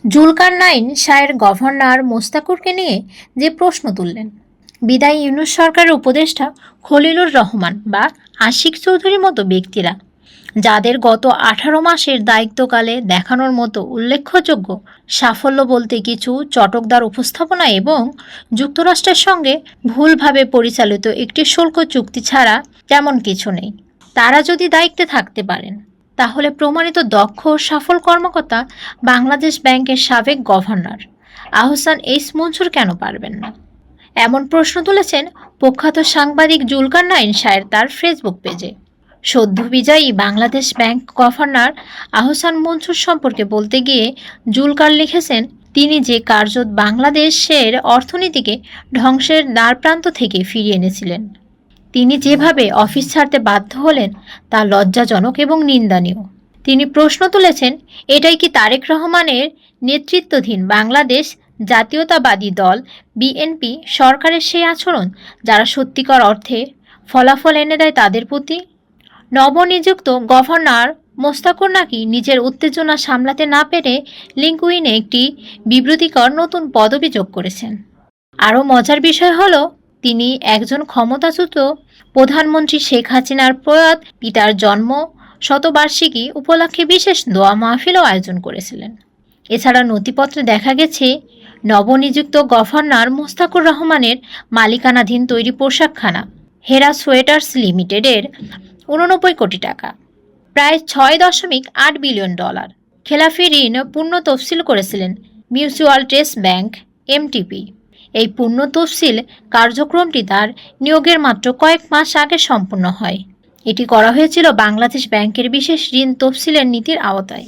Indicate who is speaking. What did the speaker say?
Speaker 1: জুলকারনাইন শাহের গভর্নর মোস্তাকুরকে নিয়ে যে প্রশ্ন তুললেন, বিদায়ী ইউনূস সরকারের উপদেষ্টা খলিলুর রহমান বা আশিক চৌধুরীর মতো ব্যক্তিরা, যাদের গত 18 মাসের দায়িত্বকালে দেখানোর মতো উল্লেখযোগ্য সাফল্য বলতে কিছু চটকদার উপস্থাপনা এবং যুক্তরাষ্ট্রের সঙ্গে ভুলভাবে পরিচালিত একটি শুল্ক চুক্তি ছাড়া তেমন কিছু নেই, তারা যদি দায়িত্বে থাকতে পারেন, তাহলে প্রমাণিত দক্ষ ও সফল কর্মকর্তা বাংলাদেশ ব্যাংকের সাবেক গভর্নর আহসান এইচ মনসুর কেন পারবেন না? এমন প্রশ্ন তুলেছেন প্রখ্যাত সাংবাদিক জুলকারনাইন শাহের তার ফেসবুক পেজে। সদ্য বিজয়ী বাংলাদেশ ব্যাংক গভর্নর আহসান মনসুর সম্পর্কে বলতে গিয়ে জুলকার লিখেছেন, তিনি যে কার্যত বাংলাদেশের অর্থনীতিকে ধ্বংসের দ্বারপ্রান্ত থেকে ফিরিয়ে এনেছিলেন, তিনি যেভাবে অফিস ছাড়তে বাধ্য হলেন তা লজ্জাজনক এবং নিন্দনীয়। তিনি প্রশ্ন তুলেছেন, এটাই কি তারেক রহমানের নেতৃত্বাধীন বাংলাদেশ জাতীয়তাবাদী দল বিএনপি সরকারের সেই আচরণ যারা সত্যিকার অর্থে ফলাফল এনে দেয় তাদের প্রতি? নবনিযুক্ত গভর্নর মোস্তাকুর নাকি নিজের উত্তেজনা সামলাতে না পেরে লিঙ্কডইনে একটি বিব্রতিকর নতুন পদবি যোগ করেছেন। আরও মজার বিষয় হলো, তিনি একজন ক্ষমতাচ্যুত প্রধানমন্ত্রী শেখ হাসিনার প্রয়াত পিতার জন্ম শতবার্ষিকী উপলক্ষে বিশেষ দোয়া মাহফিলও আয়োজন করেছিলেন। এছাড়া নথিপত্রে দেখা গেছে, নবনিযুক্ত গভর্নর মোস্তাকুর রহমানের মালিকানাধীন তৈরি পোশাকখানা হেরা সোয়েটার্স লিমিটেডের 89 কোটি টাকা, প্রায় $6.8 বিলিয়ন খেলাফি ঋণ পূর্ণ তফসিল করেছিলেন মিউচুয়াল ট্রাস্ট ব্যাংক এমটিপি। এই পূর্ণ তফসিল কার্যক্রমটি তার নিয়োগের মাত্র কয়েক মাস আগে সম্পন্ন হয়। এটি করা হয়েছিল বাংলাদেশ ব্যাংকের বিশেষ ঋণ তফসিলের নীতির আওতায়।